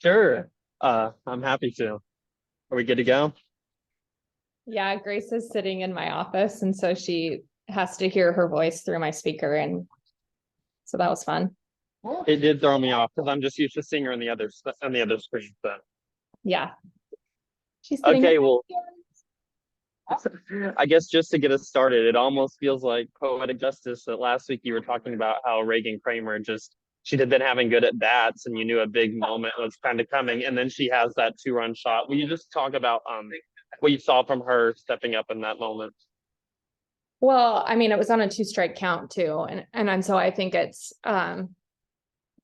Sure. I'm happy to. Are we good to go? Yeah, Grace is sitting in my office, and so she has to hear her voice through my speaker, and so that was fun. It did throw me off because I'm just used to seeing her on the other screen. But Yeah, she's sitting. okay, well, I guess just to get us started, it almost feels like poetic justice that last week you were talking about how Reagan Kramer just she had been having good at bats and you knew a big moment was kind of coming, and then she has that 2-run shot. Will you just talk about what you saw from her stepping up in that moment? Well, I mean, it was on a 2-strike count too, and so I think it's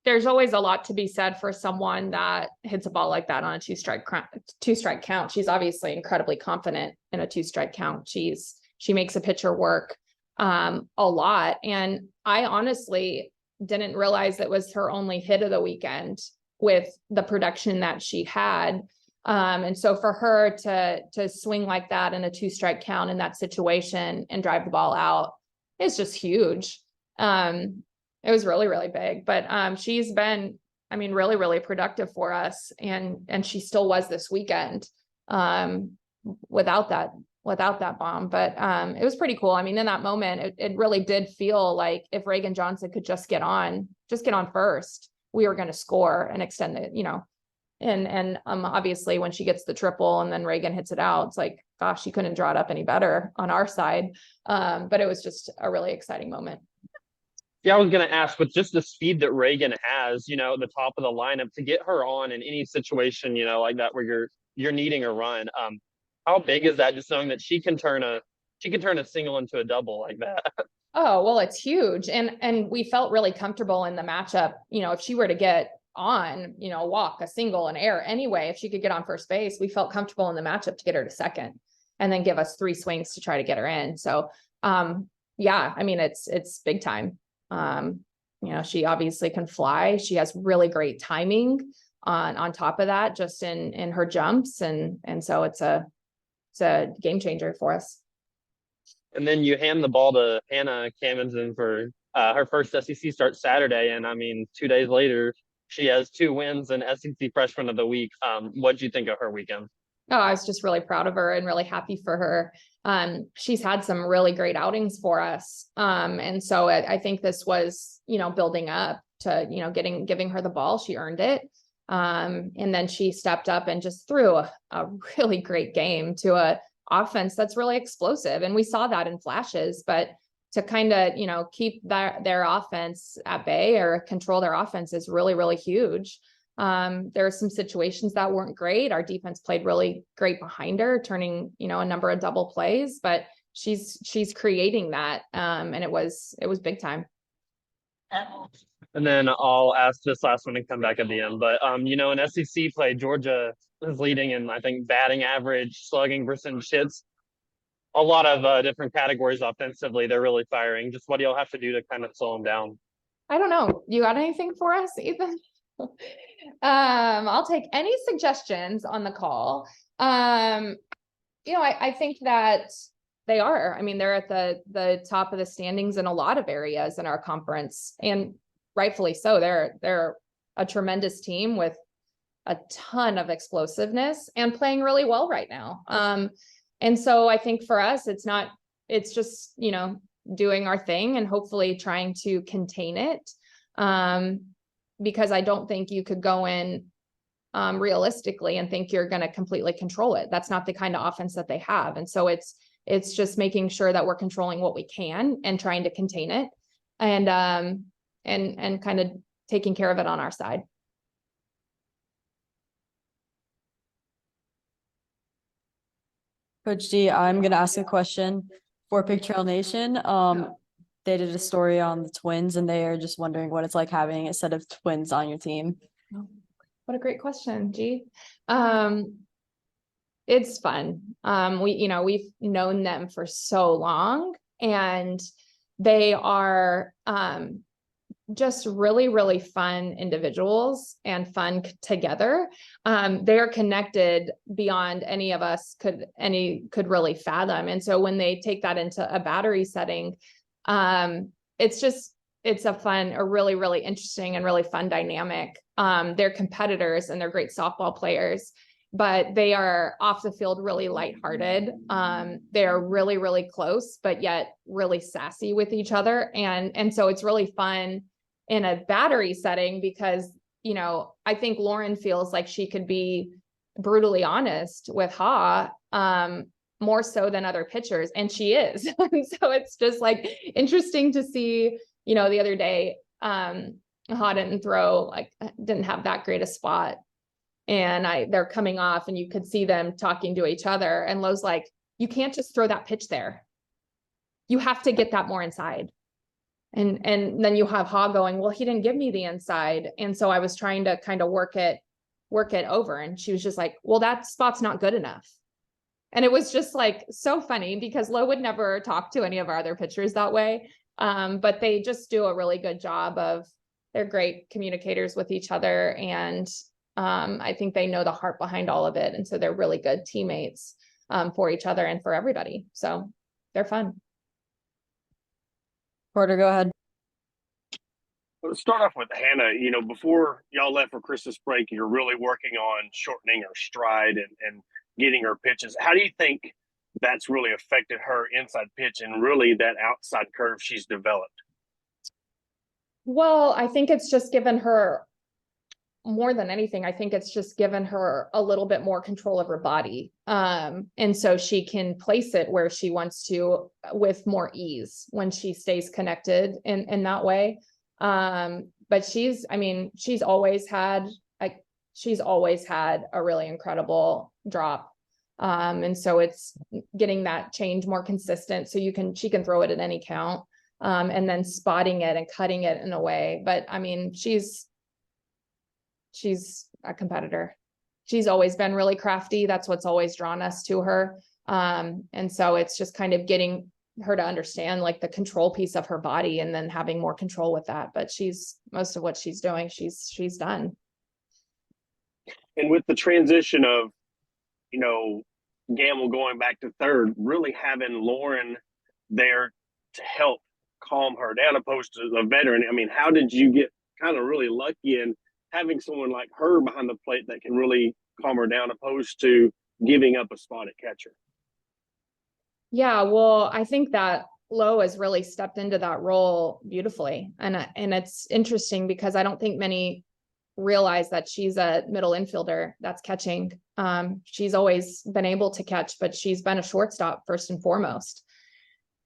there's always a lot to be said for someone that hits a ball like that on a 2-strike count. She's obviously incredibly confident in a 2-strike count. She makes a pitcher work a lot, and I honestly didn't realize it was her only hit of the weekend with the production that she had. And so for her to swing like that in a 2-strike count in that situation and drive the ball out is just huge. It was really, really big, but she's been, I mean, really, really productive for us. And she still was this weekend without that bomb. But it was pretty cool. I mean, in that moment, it really did feel like if Reagan Johnson could just get on first, we were going to score and extend it, and obviously when she gets the triple and then Reagan hits it out, it's like, gosh, she couldn't draw it up any better on our side. But it was just a really exciting moment. Yeah, I was going to ask, with just the speed that Reagan has, the top of the lineup, to get her on in any situation, like that where you're needing a run. How big is that? Just knowing that she can turn a single into a double like that. Oh, well, it's huge. And we felt really comfortable in the matchup. If she were to get on, walk, a single, an error anyway, if she could get on first base, we felt comfortable in the matchup to get her to second and then give us 3 swings to try to get her in. So, yeah, I mean, it's big time. She obviously can fly. She has really great timing on top of that, just in her jumps. And so it's a game changer for us. And then you hand the ball to Hannah Camenzind for her first SEC start Saturday. And I mean, 2 days later, she has 2 wins and SEC Freshman of the Week. What did you think of her weekend? Oh, I was just really proud of her and really happy for her. She's had some really great outings for us. And so I think this was, building up to, giving her the ball. She earned it. And then she stepped up and just threw a really great game to a offense that's really explosive. And we saw that in flashes, but to kind of, keep their offense at bay or control their offense is really, really huge. There are some situations that weren't great. Our defense played really great behind her, turning, a number of double plays, but she's creating that. And it was big time. And then I'll ask this last one and come back at the end. But in SEC play, Georgia is leading in, I think, batting average, slugging percentage hits, a lot of different categories offensively. They're really firing. Just what do y'all have to do to kind of slow them down? I don't know. You got anything for us, Ethan? I'll take any suggestions on the call. I think that they are. I mean, they're at the top of the standings in a lot of areas in our conference, and rightfully so. They're a tremendous team with a ton of explosiveness and playing really well right now. And so I think for us, it's just, doing our thing and hopefully trying to contain it. Because I don't think you could go in realistically and think you're going to completely control it. That's not the kind of offense that they have. And so it's just making sure that we're controlling what we can and trying to contain it and kind of taking care of it on our side. Coach D, I'm going to ask a question for Pig Trail Nation. They did a story on the Twins, and they are just wondering what it's like having a set of twins on your team. What a great question, G. It's fun. We've known them for so long, and they are just really, really fun individuals and fun together. They are connected beyond any of us could really fathom. And so when they take that into a battery setting, it's a really, really interesting and really fun dynamic They're competitors and they're great softball players, but they are off the field really lighthearted. They are really, really close, but yet really sassy with each other. And so it's really fun in a battery setting because, you know, I think Lauren feels like she could be brutally honest with Ha, more so than other pitchers, and she is. So it's just like interesting to see, you know, the other day, Ha didn't have that great a spot. And they're coming off and you could see them talking to each other. And Lowe's like, you can't just throw that pitch there. You have to get that more inside. And then you have Ha going, well, he didn't give me the inside. And so I was trying to kind of work it over. And she was just like, well, that spot's not good enough. And it was just like so funny because Lowe would never talk to any of our other pitchers that way. But they just do a really good job they're great communicators with each other. And I think they know the heart behind all of it. And so they're really good teammates for each other and for everybody. So they're fun. Porter, go ahead. Let's start off with Hannah. You know, before y'all left for Christmas break, you're really working on shortening her stride and getting her pitches. How do you think that's really affected her inside pitch and really that outside curve she's developed? Well, I think it's just given her more than anything. I think it's just given her a little bit more control of her body. And so she can place it where she wants to with more ease when she stays connected in that way. But she's always had a really incredible drop. And so it's getting that change more consistent so she can throw it at any count. And then spotting it and cutting it in a way. But I mean, she's a competitor. She's always been really crafty. That's what's always drawn us to her. And so it's just kind of getting her to understand like the control piece of her body and then having more control with that. But most of what she's doing, she's done. And with the transition of, you know, Gamble going back to third, really having Lauren there to help calm her down opposed to a veteran. I mean, how did you get kind of really lucky in having someone like her behind the plate that can really calm her down opposed to giving up a spot at catcher? Yeah, well, I think that Lowe has really stepped into that role beautifully. And it's interesting because I don't think many realize that she's a middle infielder that's catching. She's always been able to catch, but she's been a shortstop first and foremost.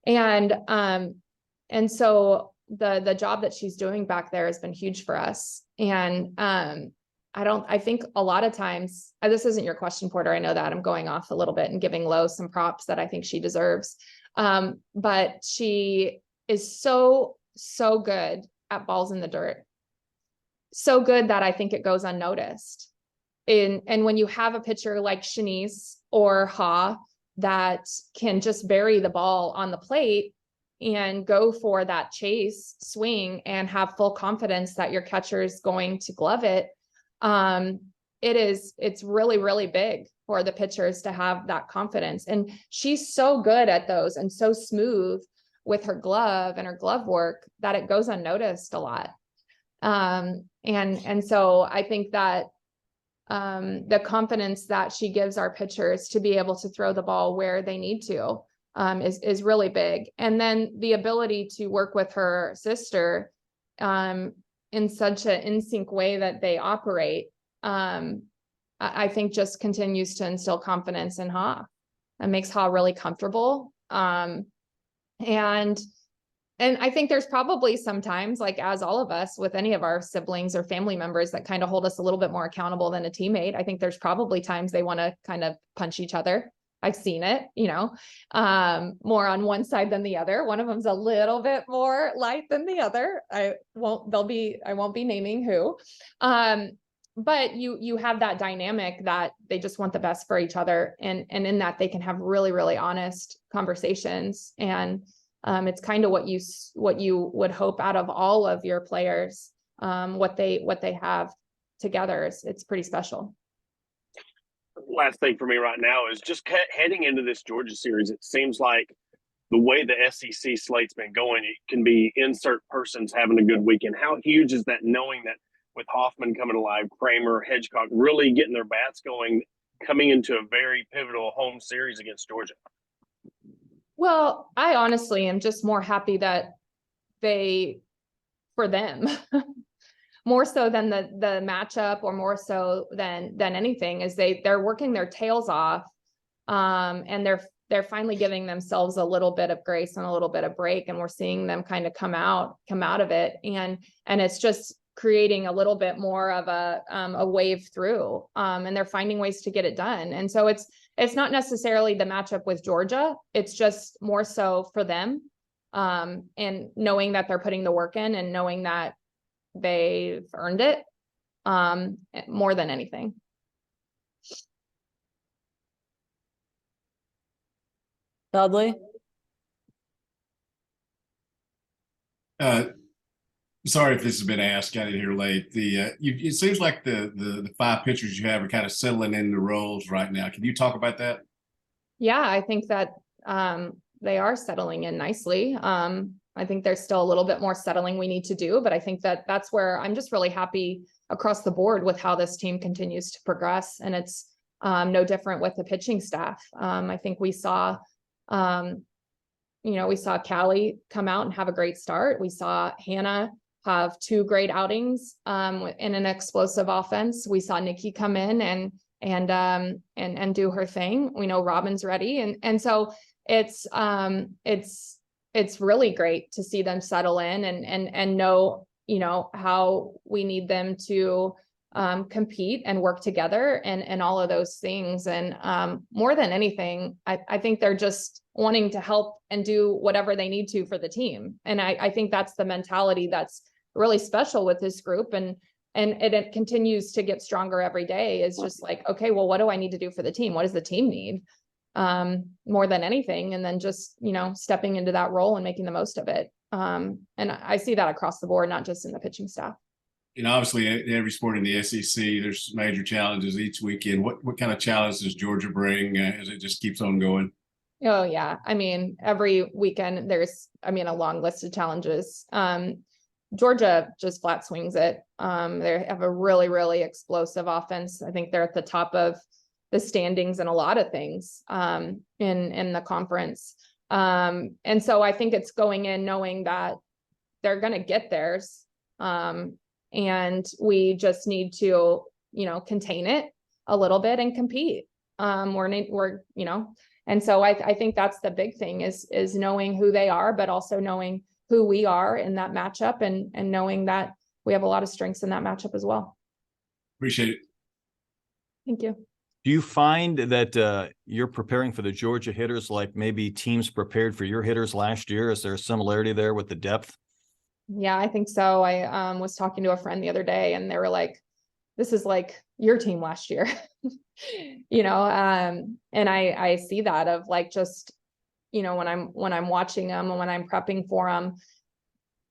And so the job that she's doing back there has been huge for us. And I think a lot of times, this isn't your question, Porter. I know that I'm going off a little bit and giving Lowe some props that I think she deserves. But she is so good at balls in the dirt. So good that I think it goes unnoticed. And when you have a pitcher like Shanice or Ha that can just bury the ball on the plate and go for that chase swing and have full confidence that your catcher is going to glove it, it's really, really big for the pitchers to have that confidence. And she's so good at those and so smooth with her glove and her glove work that it goes unnoticed a lot. And so I think that the confidence that she gives our pitchers to be able to throw the ball where they need to is really big. And then the ability to work with her sister in such an in-sync way that they operate, I think just continues to instill confidence in Ha and makes Ha really comfortable. And I think there's probably sometimes, like as all of us with any of our siblings or family members that kind of hold us a little bit more accountable than a teammate. I think there's probably times they want to kind of punch each other. I've seen it, more on one side than the other. One of them's a little bit more light than the other. I won't be naming who. But you have that dynamic that they just want the best for each other. And in that they can have really, really honest conversations. And it's kind of what you would hope out of all of your players, what they have together. It's pretty special. Last thing for me right now is just heading into this Georgia series. It seems like the way the SEC slate's been going, it can be insert persons having a good weekend. How huge is that knowing that with Hoffman coming alive, Kramer, Hedgecock really getting their bats going, coming into a very pivotal home series against Georgia? Well, I honestly am just more happy that for them, more so than the matchup, or more so than anything, is they're working their tails off. And they're finally giving themselves a little bit of grace and a little bit of break, and we're seeing them kind of come out of it. And it's just creating a little bit more of a wave through, and they're finding ways to get it done. And so it's not necessarily the matchup with Georgia. It's just more so for them, and knowing that they're putting the work in and knowing that they've earned it, more than anything. Dudley? Sorry if this has been asked, got in here late. It seems like the five pitchers you have are kind of settling in the roles right now. Can you talk about that? Yeah, I think that they are settling in nicely. I think there's still a little bit more settling we need to do, but I think that that's where I'm just really happy across the board with how this team continues to progress. And it's no different with the pitching staff. I think we saw Callie come out and have a great start. We saw Hannah have 2 great outings in an explosive offense. We saw Nikki come in and do her thing. We know Robin's ready. And so it's really great to see them settle in and know, how we need them to compete and work together and all of those things. And more than anything, I think they're just wanting to help and do whatever they need to for the team. And I think that's the mentality that's really special with this group. And it continues to get stronger every day. Is just like, okay, well, what do I need to do for the team? What does the team need? More than anything. And then just, stepping into that role and making the most of it. And I see that across the board, not just in the pitching staff. Obviously every sport in the SEC, there's major challenges each weekend. What kind of challenge does Georgia bring as it just keeps on going? Oh yeah. I mean, every weekend there's, a long list of challenges. Georgia just flat swings it. They have a really, really explosive offense. I think they're at the top of the standings in a lot of things, in the conference. And so I think it's going in knowing that they're going to get theirs. And we just need to, contain it a little bit and compete. And so I think that's the big thing is knowing who they are, but also knowing who we are in that matchup and knowing that we have a lot of strengths in that matchup as well. Appreciate it. Thank you. Do you find that you're preparing for the Georgia hitters like maybe teams prepared for your hitters last year? Is there a similarity there with the depth? Yeah, I think so. I was talking to a friend the other day and they were like, this is like your team last year, and I see that of like, just, when I'm watching them and when I'm prepping for them,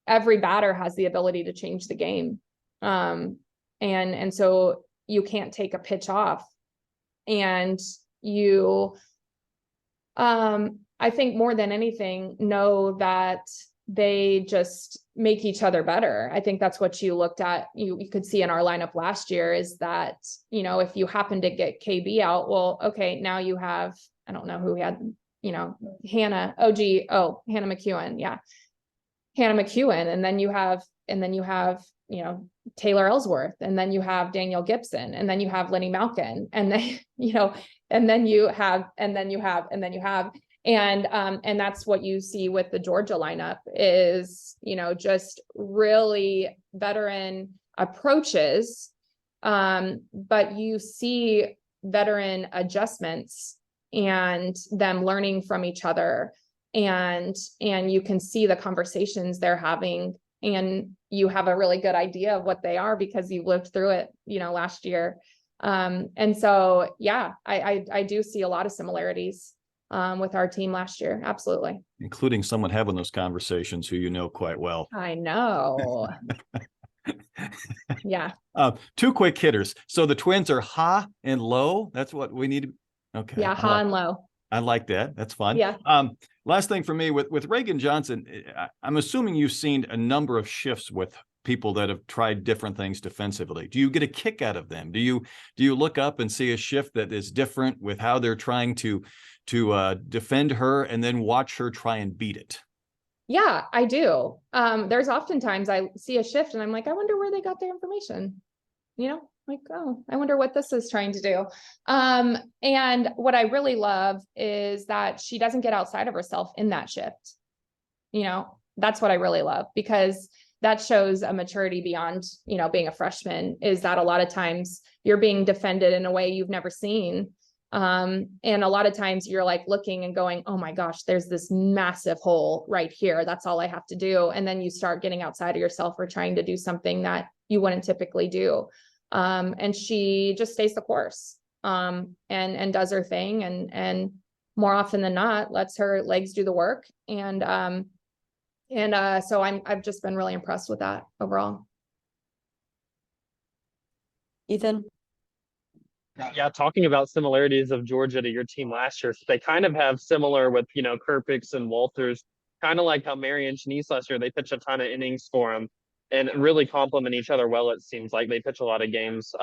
every batter has the ability to change the game. And so you can't take a pitch off, and you, I think more than anything, know that they just make each other better. I think that's what you looked at. You could see in our lineup last year is that, if you happen to get KB out, well, okay, now you have, I don't know who we had, Hannah McEwen. Yeah. Hannah McEwen. And then you have, Taylor Ellsworth, and then you have Danielle Gibson, and then you have Lenny Malkin, and then, and then you have, and that's what you see with the Georgia lineup is, just really veteran approaches. But you see veteran adjustments and them learning from each other, and you can see the conversations they're having, and you have a really good idea of what they are because you lived through it, last year. And so, yeah, I do see a lot of similarities with our team last year. Absolutely. Including someone having those conversations who you know quite well. I know. Yeah. 2 quick hitters. So the Twins are Ha and Low. That's what we need. Okay. Yeah, Ha and Low. I like that. That's fun. Yeah. Last thing for me with Reagan Johnson, I'm assuming you've seen a number of shifts with people that have tried different things defensively? Do you get a kick out of them? Do you look up and see a shift that is different with how they're trying to defend her and then watch her try and beat it? Yeah, I do. There's oftentimes I see a shift and I'm like, I wonder where they got their information. You know, like, oh, I wonder what this is trying to do. And what I really love is that she doesn't get outside of herself in that shift. You know, that's what I really love, because that shows a maturity beyond, you know, being a freshman, is that a lot of times you're being defended in a way you've never seen. And a lot of times you're like looking and going, oh my gosh, there's this massive hole right here. That's all I have to do. And then you start getting outside of yourself or trying to do something that you wouldn't typically do. And she just stays the course, and does her thing, and more often than not lets her legs do the work. So I've just been really impressed with that overall. Ethan? Yeah, talking about similarities of Georgia to your team last year, they kind of have similar with, you know, Kerpix and Walters, kind of like how Mary and Shanice last year, they pitch a ton of innings for them and really complement each other well. It seems like they pitch a lot of games,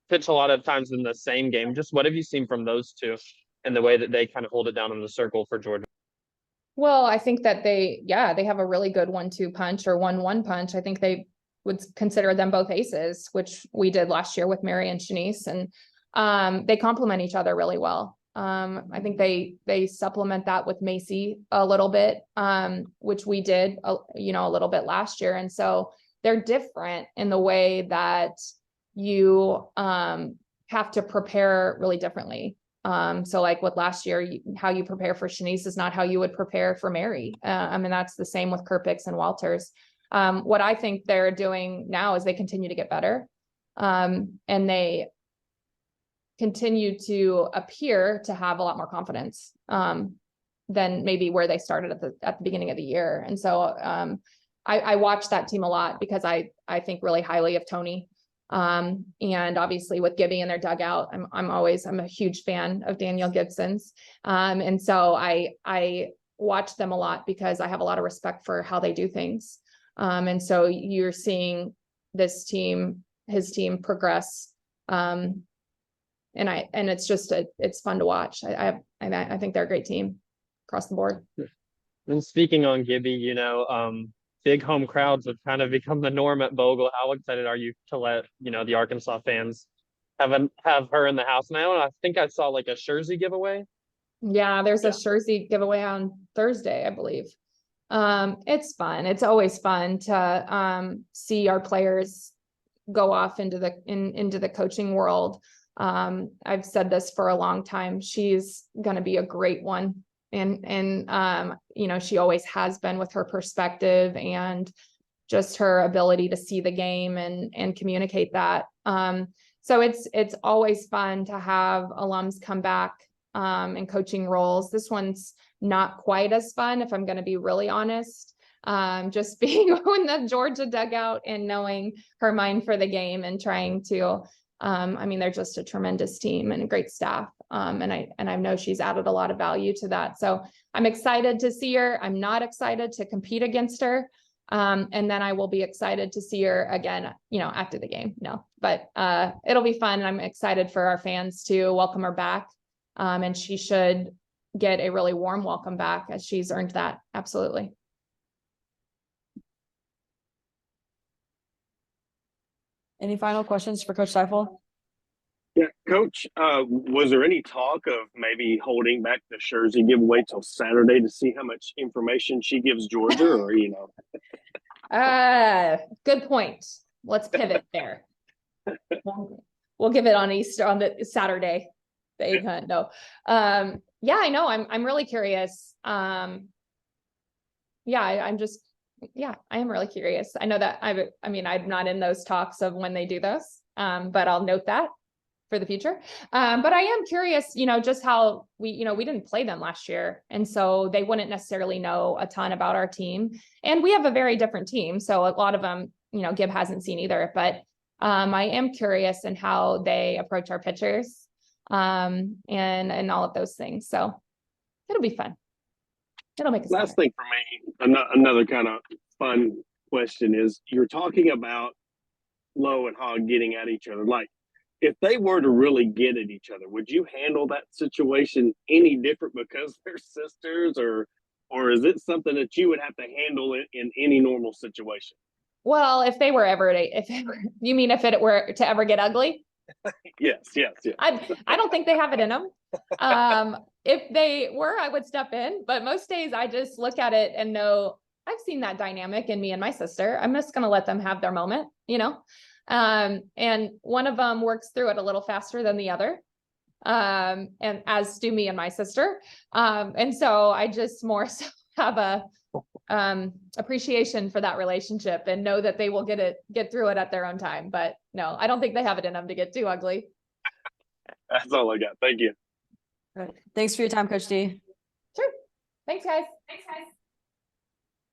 pitch a lot of times in the same game. Just what have you seen from those two and the way that they kind of hold it down in the circle for Georgia? Well, I think that they have a really good 1-2 punch or 1-1 punch. I think they would consider them both aces, which we did last year with Mary and Shanice, and they complement each other really well. I think they supplement that with Macy a little bit, which we did, you know, a little bit last year. And so they're different in the way that you have to prepare really differently. So like with last year, how you prepare for Shanice is not how you would prepare for Mary. I mean, that's the same with Kerpix and Walters. What I think they're doing now is they continue to get better. And they continue to appear to have a lot more confidence than maybe where they started at the beginning of the year. And so I watch that team a lot because I think really highly of Tony. And obviously with Gibby in their dugout, I'm a huge fan of Danielle Gibson's. And so I watch them a lot because I have a lot of respect for how they do things. And so you're seeing his team progress. And it's fun to watch. I think they're a great team across the board. And speaking on Gibby, you know, big home crowds have kind of become the norm at Bogle. How excited are you to let, you know, the Arkansas fans have her in the house? And I think I saw like a jersey giveaway. Yeah, there's a jersey giveaway on Thursday, I believe. It's fun. It's always fun to see our players go off into the coaching world. I've said this for a long time. She's going to be a great one. And you know, she always has been with her perspective and just her ability to see the game and communicate that. So it's always fun to have alums come back in coaching roles. This one's not quite as fun, if I'm going to be really honest. Just being in the Georgia dugout and knowing her mind for the game and trying to, I mean, they're just a tremendous team and a great staff. And I know she's added a lot of value to that. So I'm excited to see her. I'm not excited to compete against her. And then I will be excited to see her again, you know, after the game. No, but it'll be fun. And I'm excited for our fans to welcome her back. And she should get a really warm welcome back, as she's earned that. Absolutely. Any final questions for Coach Deifel? Yeah, Coach, was there any talk of maybe holding back the jersey giveaway till Saturday to see how much information she gives Georgia, or, you know? Good point. Let's pivot there. We'll give it on the Saturday, the egg hunt. No. Yeah, I know. I'm really curious. I am really curious. I know that I'm not in those talks of when they do those, but I'll note that for the future. But I am curious, you know, just how we didn't play them last year. And so they wouldn't necessarily know a ton about our team. And we have a very different team. So a lot of them, you know, Gib hasn't seen either, but I am curious in how they approach our pitchers and all of those things. So it'll be fun. It'll make us Last thing for me, another kind of fun question is, you're talking about Lowe and Hogg getting at each other. Like, if they were to really get at each other, would you handle that situation any different because they're sisters, or is it something that you would have to handle in any normal situation? Well, if they were ever, you mean if it were to ever get ugly? Yes. I don't think they have it in them. If they were, I would step in, but most days I just look at it and know I've seen that dynamic in me and my sister. I'm just going to let them have their moment, you know? And one of them works through it a little faster than the other. And as do me and my sister. And so I just more so have a appreciation for that relationship and know that they will get through it at their own time. But no, I don't think they have it in them to get too ugly. That's all I got. Thank you. All right. Thanks for your time, Coach D. Sure. Thanks, guys.